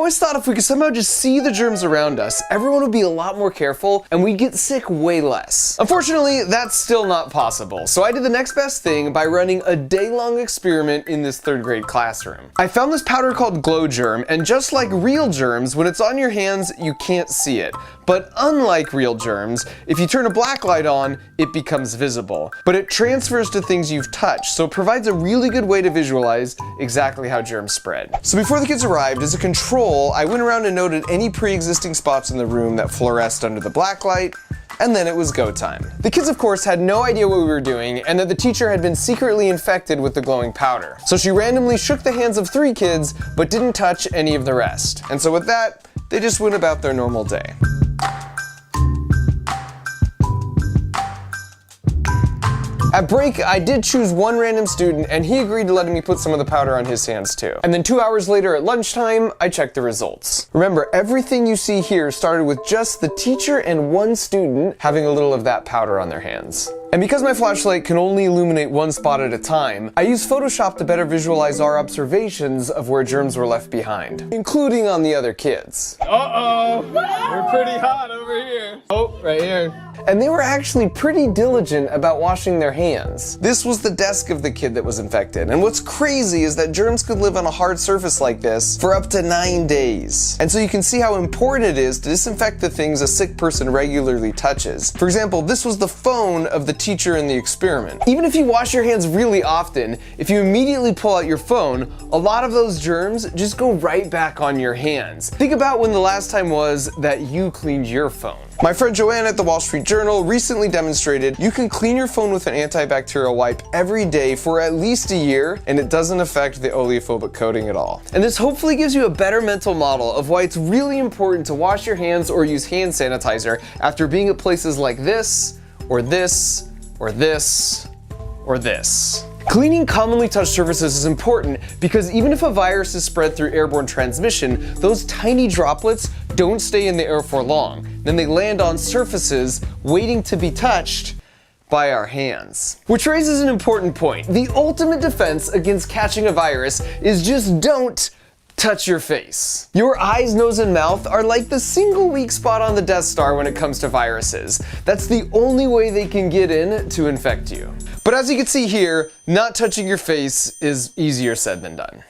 always thought if we could somehow just see the germs around us, everyone would be a lot more careful and we'd get sick way less. Unfortunately, that's still not possible, so I did the next best thing by running a day-long experiment in this 3rd grade classroom. I found this powder called Glow Germ, and just like real germs, when it's on your hands, you can't see it. But unlike real germs, if you turn a black light on, it becomes visible. But it transfers to things you've touched, so it provides a really good way to visualize exactly how germs spread. So before the kids arrived, as a control, I went around and noted any pre-existing spots in the room that fluoresced under the black light, and then it was go time. The kids, of course, had no idea what we were doing and that the teacher had been secretly infected with the glowing powder. So she randomly shook the hands of 3 kids, but didn't touch any of the rest. And so with that, they just went about their normal day. At break, I did choose one random student and he agreed to letting me put some of the powder on his hands too. And then 2 hours later at lunchtime, I checked the results. Remember, everything you see here started with just the teacher and one student having a little of that powder on their hands. And because my flashlight can only illuminate one spot at a time, I used Photoshop to better visualize our observations of where germs were left behind, including on the other kids. Uh-oh, we're pretty hot over here. Oh, right here. And they were actually pretty diligent about washing their hands. This was the desk of the kid that was infected. And what's crazy is that germs could live on a hard surface like this for up to 9 days. And so you can see how important it is to disinfect the things a sick person regularly touches. For example, this was the phone of the teacher in the experiment. Even if you wash your hands really often, if you immediately pull out your phone, a lot of those germs just go right back on your hands. Think about when the last time was that you cleaned your phone. My friend Joanne at the Wall Street Journal recently demonstrated you can clean your phone with an antibacterial wipe every day for at least a year, and it doesn't affect the oleophobic coating at all. And this hopefully gives you a better mental model of why it's really important to wash your hands or use hand sanitizer after being at places like this, or this, or this, or this. Cleaning commonly touched surfaces is important because even if a virus is spread through airborne transmission, those tiny droplets don't stay in the air for long. Then they land on surfaces waiting to be touched by our hands. Which raises an important point. The ultimate defense against catching a virus is just don't touch your face. Your eyes, nose, and mouth are like the single weak spot on the Death Star when it comes to viruses. That's the only way they can get in to infect you. But as you can see here, not touching your face is easier said than done.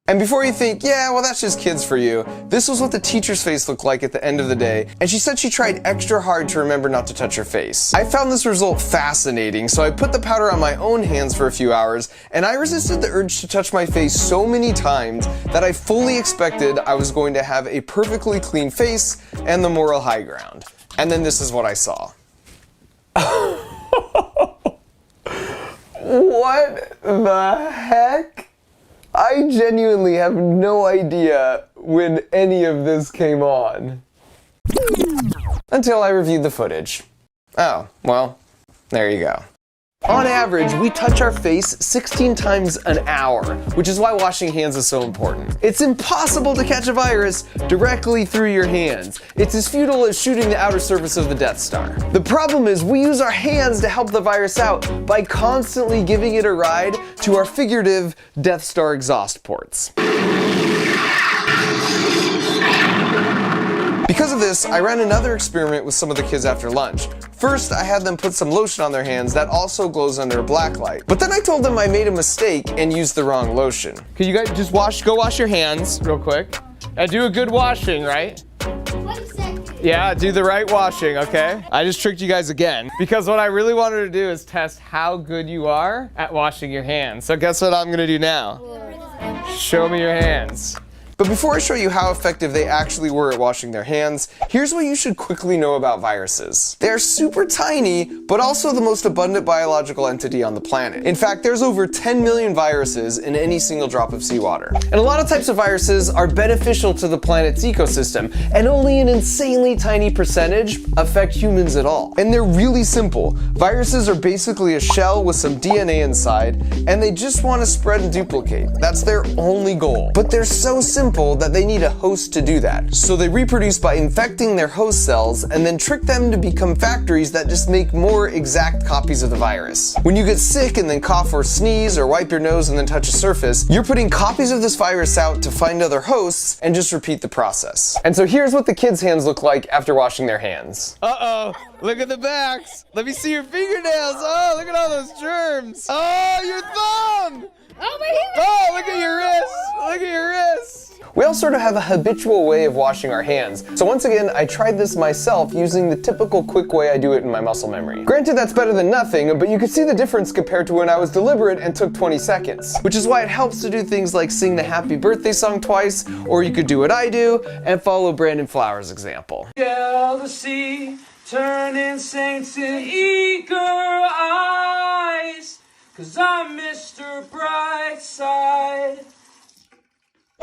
And before you think, yeah, well that's just kids for you, this was what the teacher's face looked like at the end of the day, and she said she tried extra hard to remember not to touch her face. I found this result fascinating, so I put the powder on my own hands for a few hours, and I resisted the urge to touch my face so many times that I fully expected I was going to have a perfectly clean face and the moral high ground. And then this is what I saw. What the heck? I genuinely have no idea when any of this came on. Until I reviewed the footage. Oh, well, there you go. On average, we touch our face 16 times an hour, which is why washing hands is so important. It's impossible to catch a virus directly through your hands. It's as futile as shooting the outer surface of the Death Star. The problem is we use our hands to help the virus out by constantly giving it a ride to our figurative Death Star exhaust ports. Because of this, I ran another experiment with some of the kids after lunch. First, I had them put some lotion on their hands that also glows under a black light. But then I told them I made a mistake and used the wrong lotion. Can you guys just go wash your hands real quick? And do a good washing, right? 1 second. Yeah, do the right washing, okay? I just tricked you guys again. Because what I really wanted to do is test how good you are at washing your hands. So guess what I'm gonna do now? Show me your hands. But before I show you how effective they actually were at washing their hands, here's what you should quickly know about viruses. They're super tiny, but also the most abundant biological entity on the planet. In fact, there's over 10 million viruses in any single drop of seawater. And a lot of types of viruses are beneficial to the planet's ecosystem, and only an insanely tiny percentage affect humans at all. And they're really simple. Viruses are basically a shell with some DNA inside, and they just want to spread and duplicate. That's their only goal. But they're so simple simple that they need a host to do that. So they reproduce by infecting their host cells and then trick them to become factories that just make more exact copies of the virus. When you get sick and then cough or sneeze or wipe your nose and then touch a surface, you're putting copies of this virus out to find other hosts and just repeat the process. And so here's what the kids' hands look like after washing their hands. Uh-oh, look at the backs. Let me see your fingernails. Oh, look at all those germs. Oh, your thumb. Oh, my hand. Oh, look at your wrist. Look at your wrist. We all sort of have a habitual way of washing our hands. So once again, I tried this myself using the typical quick way I do it in my muscle memory. Granted, that's better than nothing, but you can see the difference compared to when I was deliberate and took 20 seconds. Which is why it helps to do things like sing the happy birthday song twice, or you could do what I do and follow Brandon Flowers' example. Jealousy turning saints in eager eyes, 'cause I'm Mr. Brightside.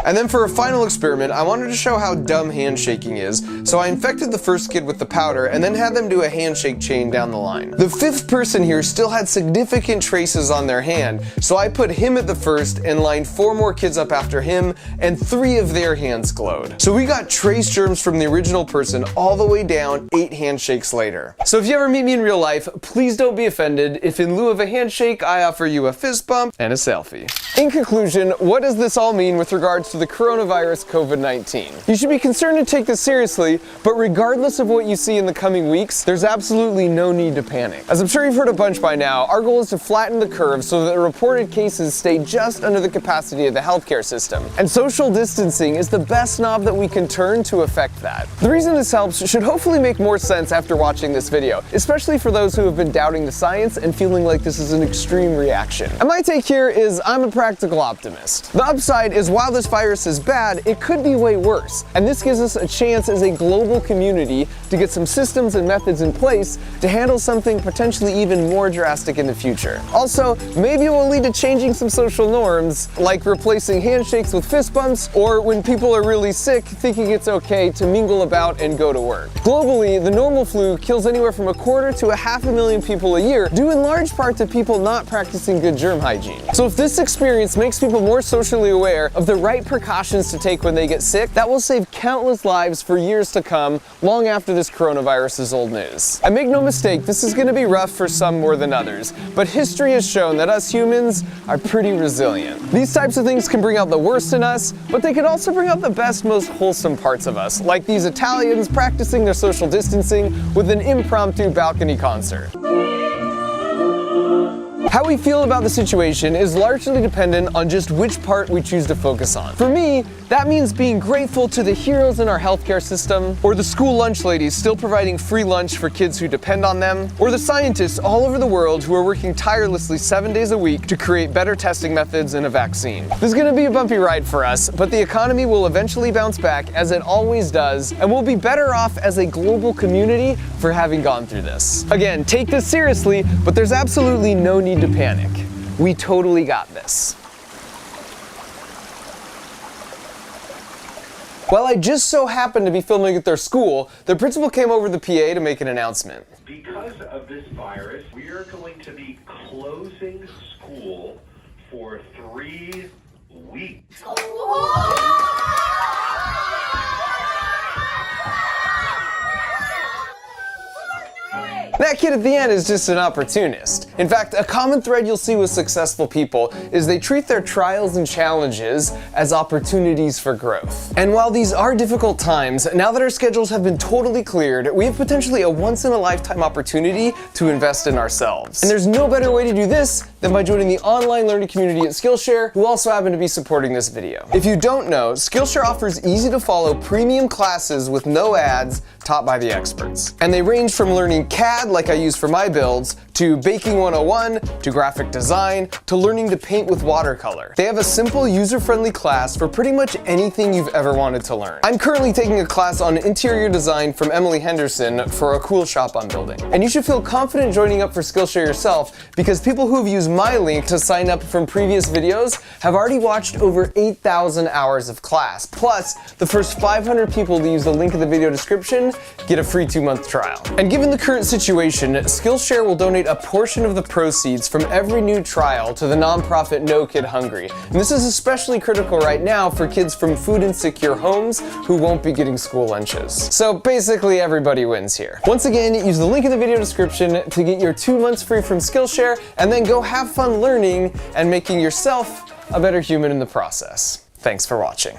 And then for a final experiment, I wanted to show how dumb handshaking is, so I infected the first kid with the powder and then had them do a handshake chain down the line. The fifth person here still had significant traces on their hand, so I put him at the first and lined 4 more kids up after him, and 3 of their hands glowed. So we got trace germs from the original person all the way down 8 handshakes later. So if you ever meet me in real life, please don't be offended if in lieu of a handshake, I offer you a fist bump and a selfie. In conclusion, what does this all mean with regards to the coronavirus COVID-19? You should be concerned and take this seriously, but regardless of what you see in the coming weeks, there's absolutely no need to panic. As I'm sure you've heard a bunch by now, our goal is to flatten the curve so that reported cases stay just under the capacity of the healthcare system. And social distancing is the best knob that we can turn to affect that. The reason this helps should hopefully make more sense after watching this video, especially for those who have been doubting the science and feeling like this is an extreme reaction. And my take here is I'm a practical optimist. The upside is while this virus is bad, it could be way worse. And this gives us a chance as a global community to get some systems and methods in place to handle something potentially even more drastic in the future. Also, maybe it will lead to changing some social norms, like replacing handshakes with fist bumps, or when people are really sick, thinking it's okay to mingle about and go to work. Globally, the normal flu kills anywhere from 1/4 to 500,000 people a year, due in large part to people not practicing good germ hygiene. So if this experience makes people more socially aware of the right precautions to take when they get sick, that will save countless lives for years to come, long after this coronavirus is old news. And make no mistake, this is going to be rough for some more than others, but history has shown that us humans are pretty resilient. These types of things can bring out the worst in us, but they can also bring out the best, most wholesome parts of us, like these Italians practicing their social distancing with an impromptu balcony concert. How we feel about the situation is largely dependent on just which part we choose to focus on. For me, that means being grateful to the heroes in our healthcare system, or the school lunch ladies still providing free lunch for kids who depend on them, or the scientists all over the world who are working tirelessly 7 days a week to create better testing methods and a vaccine. This is going to be a bumpy ride for us, but the economy will eventually bounce back, as it always does, and we'll be better off as a global community for having gone through this. Again, take this seriously, but there's absolutely no need to panic. We totally got this. While I just so happened to be filming at their school, the principal came over the PA to make an announcement. Because of this virus, we are going to be closing school for 3 weeks. That kid at the end is just an opportunist. In fact, a common thread you'll see with successful people is they treat their trials and challenges as opportunities for growth. And while these are difficult times, now that our schedules have been totally cleared, we have potentially a once-in-a-lifetime opportunity to invest in ourselves. And there's no better way to do this than by joining the online learning community at Skillshare, who also happen to be supporting this video. If you don't know, Skillshare offers easy-to-follow premium classes with no ads taught by the experts. And they range from learning CAD, like I use for my builds, to baking 101, to graphic design, to learning to paint with watercolor. They have a simple, user-friendly class for pretty much anything you've ever wanted to learn. I'm currently taking a class on interior design from Emily Henderson for a cool shop I'm building. And you should feel confident joining up for Skillshare yourself, because people who have used my link to sign up from previous videos have already watched over 8,000 hours of class. Plus, the first 500 people to use the link in the video description get a free 2-month trial. And given the current situation, Skillshare will donate a portion of the proceeds from every new trial to the nonprofit No Kid Hungry. And this is especially critical right now for kids from food insecure homes who won't be getting school lunches. So basically everybody wins here. Once again, use the link in the video description to get your 2 months free from Skillshare, and then go have fun learning and making yourself a better human in the process. Thanks for watching.